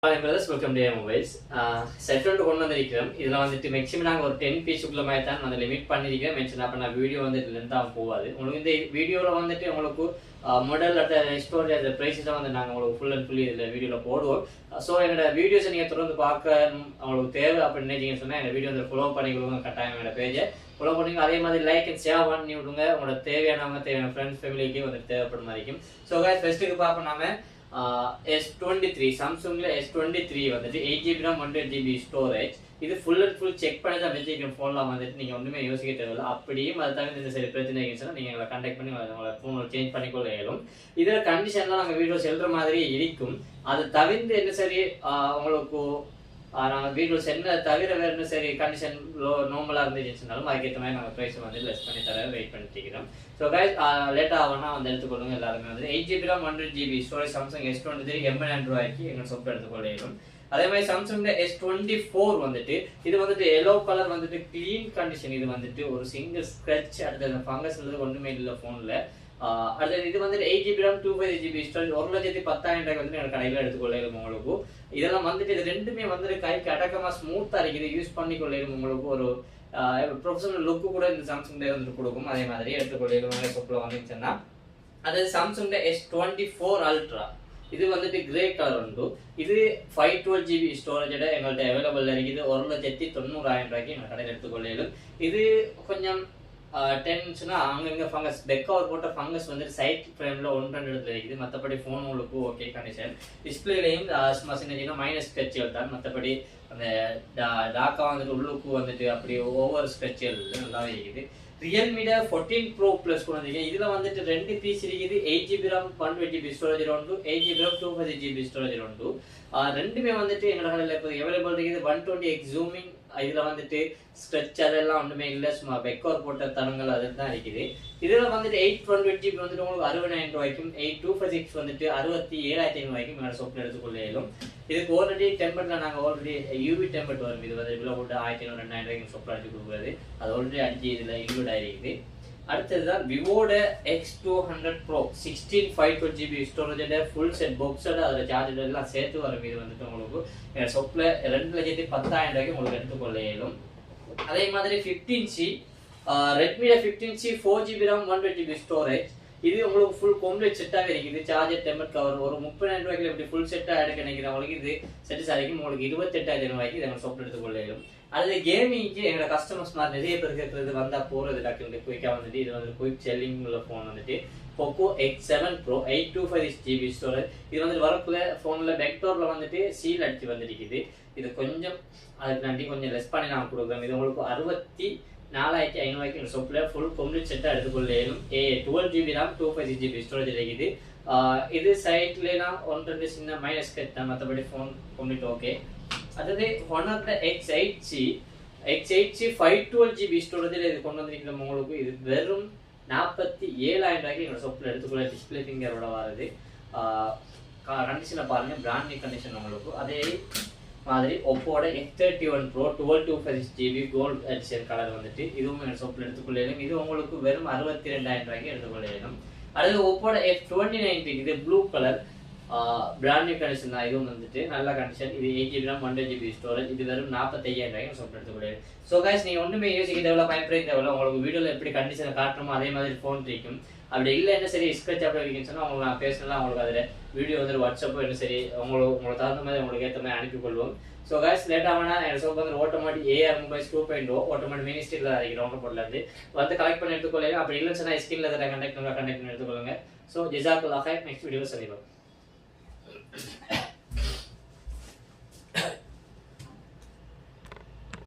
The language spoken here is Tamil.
Hi brothers, welcome to mobiles. Set கொண்டு வந்திருக்கிறோம். இதுல வந்துட்டு மேக்ஸிமம் நாங்க ஒரு 10 பீஸ் உள்ள மாதிரி தான் அந்த லிமிட் பண்ணிருக்கேன். மென்ஷன் அப்ப நான் வீடியோ வந்து லென்த்தா போகாது. உங்களுக்கு இந்த வீடியோல வந்துட்டு உங்களுக்கு மாடல் அட் ஸ்டோரேஜ் அந்த பிரைஸஸ் வந்து நாங்க உங்களுக்கு ஃபுல் அண்ட் ஃபுல்லி இதுல வீடியோல போடுவோம். சோ எங்களோட வீடியோஸ் நீங்க தொடர்ந்து பார்க்க உங்களுக்கு தேவை அப்படின்னு நினைச்சீங்கன்னு சொன்னா இந்த வீடியோ வந்து ஃபாலோ பண்ணிக்கொள்ளுங்க. கட்டாயம் என்னோட பேஜை ஃபாலோ பண்ணுங்க. அதே மாதிரி லைக் அண்ட் ஷேர் பண்ணி விடுங்க. உங்களோட தேவையானவங்க தேவையான ஃப்ரெண்ட்ஸ் ஃபேமிலிக்கு வந்து தேவைப்படும் மாதிரிக்கும். ஸோ guys ஃபர்ஸ்ட்டுக்கு பார்ப்போம் நாம S23 சாம்சங்ல S23 வந்துட்டு 8GB RAM 128GB ஸ்டோரேஜ். இது ஃபுல் அண்ட் ஃபுல் செக் பண்ணி தான் வச்சிருக்கேன் ஃபோன்ல வந்துட்டு நீங்க ஒண்ணுமே யோசிக்க தேவையில்லை. அப்படியும் அது தவிர இந்த சரி பிரச்சனை இருந்துச்சுன்னா நீங்க எங்களை கான்டாக்ட் பண்ணி உங்களோட ஃபோனை சேஞ்ச் பண்ணிக்கொள்ள இயலும். இதுல கண்டிஷன்லாம் நாங்கள் வீடியோஸ் எழுதுற மாதிரி இருக்கும். அது தவிர்த்து என்ன சரி உங்களுக்கு நாங்கள் வீடியோஸ் என்ன தவிர வேறு என்ன சரி கண்டிஷன் நார்மலாக இருந்துச்சுனாலும் அதுக்கேற்ற மாதிரி நாங்கள் ப்ரைஸ் வந்து லெஸ் பண்ணி தர வெயிட் பண்ணிட்டு இருக்கிறோம். ஸோ கைஸ் லேட்டாக ஆகும்னா வந்து எடுத்துக்கொள்ளுங்க. எல்லாருமே வந்து 8GB RAM 128GB storage Samsung S23 ₹80,000 எங்கள் சொப்பு எடுத்துக்கொள்ளும். அதே மாதிரி சாம்சங்ல S24 வந்துட்டு இது வந்துட்டு எல்லோ கலர் வந்துட்டு கிளீன் கண்டிஷன். இது வந்துட்டு ஒரு சிங்கிள் ஸ்க்ராட்ச் அடுத்த ஃபங்கஸ் ஒன்றுமே இல்லை ஃபோனில். அடுத்தது இது வந்துட்டு 8GB RAM 256GB ஸ்டோரேஜ் 1,10,000 வந்து எனக்கு கடையில் எடுத்துக்கொள்ளும். உங்களுக்கு இதெல்லாம் வந்துட்டு இது ரெண்டுமே வந்துட்டு கைக்கு அடக்கமாக ஸ்மூத்தாக இருக்குது. யூஸ் பண்ணிக்கொள்ளும். உங்களுக்கு ஒரு ப்ரொஃபஷனல் லுக்கு கூட இந்த சாம்சங்ல வந்துட்டு கொடுக்கும். அதே மாதிரி எடுத்துக்கொள்ளும் சொப்பில் வந்துச்சுன்னா அது சாம்சங்ல S24 Ultra. இது வந்துட்டு கிரே கலர் உண்டு. இது 512GB ஸ்டோரேஜோட எங்கள்கிட்ட அவைலபிள் இருக்குது. 1,90,000 எங்கள் கடையில் எடுத்துக்கொள்ளும். இது கொஞ்சம் டென்ஷனா அங்கங்க ஃபங்கஸ் பெக் கவர் போட்ட ஃபங்கஸ் வந்து சைட் ஃப்ரேம்ல 1-2 இடத்துல இருக்குது. மற்றபடி ஃபோன் உங்களுக்கு ஓகே கண்டிஷன். டிஸ்பிளேலையும் சும்மா சின்ன மைனஸ் ஸ்க்ரெட்சுகள் தான். மற்றபடி அந்த டாக்கா வந்துட்டு உள்ளுக்கு வந்துட்டு அப்படி ஓவர் ஸ்க்ரெட்சுகள் நல்லாவே இருக்குது. ரியல்மிட 14 Pro Plus கொண்டு வந்திருக்கேன். இதுல வந்துட்டு 2 பீஸ் இருக்குது. 8GB RAM 128GB ஸ்டோரேஜ் உண்டு. 8GB RAM 256GB ஸ்டோரேஜ் உண்டு. ரெண்டுமே வந்துட்டு எங்களோட கடையில் இப்போ அவைலபிள் இருக்குது. 120x ஜூமிங் இதுல வந்துட்டு ஸ்ட்ரெச் அதெல்லாம் ஒன்றுமே இல்லை. சும்மா பெக்கோர் போட்ட தரங்கள் அது தான் இருக்குது. இதுல வந்துட்டு 828GB வந்துட்டு உங்களுக்கு 60,000 8,256 வந்துட்டு 67,500 மேலே சொப்பில் எடுத்துக்கொள்ள இயலும். இதுக்கு ஆல்ரெடி டெம்பர்ல நாங்கள் ஆல்ரெடி யூவி டெம்பர்ட் வரும். இது வந்து விலை போட்டு 1,500 2,000 சொப்பில் அடிச்சு கொடுக்குறது. அது ஆல்ரெடி அடிச்சு இதுல இன்க்ளூட் ஆகிருக்குது. அடுத்ததுதான் விவோட X200 Pro 16 512GB ஸ்டோரேஜோட ஃபுல் செட் பாக்ஸோட அதில் சார்ஜர் எல்லாம் சேர்த்து வரும். இது வந்துட்டு உங்களுக்கு சொப்பில் 2,10,000 உங்களுக்கு எடுத்துக்கொள்ள இயலும். அதே மாதிரி 15C ரெட்மியோட 15C 4GB RAM 120GB storage. இது உங்களுக்கு ஃபுல் கம்ப்ளீட் செட்டாகவே இருக்குது. சார்ஜர் டெம்பர் கவர் ஒரு 30,000 இப்படி ஃபுல் செட்டாக எடுக்க நினைக்கிறவங்களுக்கு இது செட்டு சாரிக்கும் உங்களுக்கு 28,000 இதை நம்ம சொப்பில் எடுத்துக்கொள்ள இயலும். அது கேமிங்க்கு எங்களோட கஸ்டமர்ஸ் மாதிரி நிறைய பேர் கேட்கறது வந்தால் போகிறது டக்குனு குயிக்காக வந்துட்டு இது வந்து குயிக் செல்லிங் உள்ள ஃபோன் வந்துட்டு Poco X7 Pro 825GB storage. இது வந்து வரக்குள்ள ஃபோனில் பேக்டோரில் வந்துட்டு சீல் அடிச்சு வந்துருக்குது. இது கொஞ்சம் அதுக்கு நன்றி கொஞ்சம் லெஸ் பண்ணி நான் கொடுக்குறோம். இது உங்களுக்கு 64,500 சொப்பில் ஃபுல் கம்ப்ளீட் செட்டாக எடுத்துக்கொள்ள இயலும். 12GB RAM 256GB ஸ்டோரேஜ் இருக்குது. இது சைட்லாம் 1-2 சின்ன மைனஸ் கட் தான். மற்றபடி ஃபோன் கம்ப்ளீட் ஓகே. அதாவது ஹானர்ல X8C 512GB ஸ்டோரேஜில் இது கொண்டு வந்திருக்கிறோம். உங்களுக்கு இது வெறும் 47,000 எங்களோட சொப்பில் எடுத்துக்கொள்ள. டிஸ்பிளே ஃபிங்கரோட வருது. கண்டிஷனை பாருங்க, பிராண்ட் நியூ கண்டிஷன் உங்களுக்கு. அதே மாதிரி ஒப்போட X31 Pro 12/256GB gold edition colour வந்துட்டு இதுவும் எங்கள் சொப்பில் எடுத்துக்கொள்ள. இது உங்களுக்கு வெறும் 62,000 எடுத்துக்கொள்ள. அடுத்து ஒப்போட F29 இது blue colour brand new condition தான். இதுவும் வந்துட்டு நல்ல கண்டிஷன். இது 8GB RAM 128GB ஸ்டோரேஜ். இது வெறும் 45,000 சொப்பில் எடுத்துக்கொள்ள. ஸோ கைஸ் நீங்கள் ஒன்றுமே யோசிக்க தேவையில்ல, பயப்பட தேவையில்ல. உங்களுக்கு வீடியோவில் எப்படி கண்டிஷனை காட்டுறோமோ அதே மாதிரி ஃபோன் இருக்கும். அப்படி இல்லை என்ன சரி ஸ்க்ரெச் அப்படி வைக்கணும்னு சொன்னால் உங்களுக்கு நான் பேசினா உங்களுக்கு அதில் வீடியோ வந்து வாட்ஸ்அப்போ என்ன சரி உங்களுக்கு தகுந்த மாதிரி உங்களுக்கு ஏற்ற மாதிரி அனுப்பிக்கொள்வோம். ஸோ கைஸ் லேட் ஆகுனா எங்கள் ஷோப் வந்து ஆட்டோமேட்டிக் AR மொபைல்ஸ் 2.0 ஆட்டோமேட்டிக் மினிஸ்ட்ரியில் அரைக்கிறோம். ரவுண்டர்லேருந்து வந்து கலெக்ட் பண்ணி எடுத்துக்கொள்ளுங்க. அப்படி இல்லைன்னு சொன்னால் ஸ்கிரீனில் கண்டக்ட் பண்ணி எடுத்துக்கொள்ளுங்க. ஸோ ஜிசாக்குல்லாஹ் நெக்ஸ்ட் வீடியோவில் சந்திப்போம்.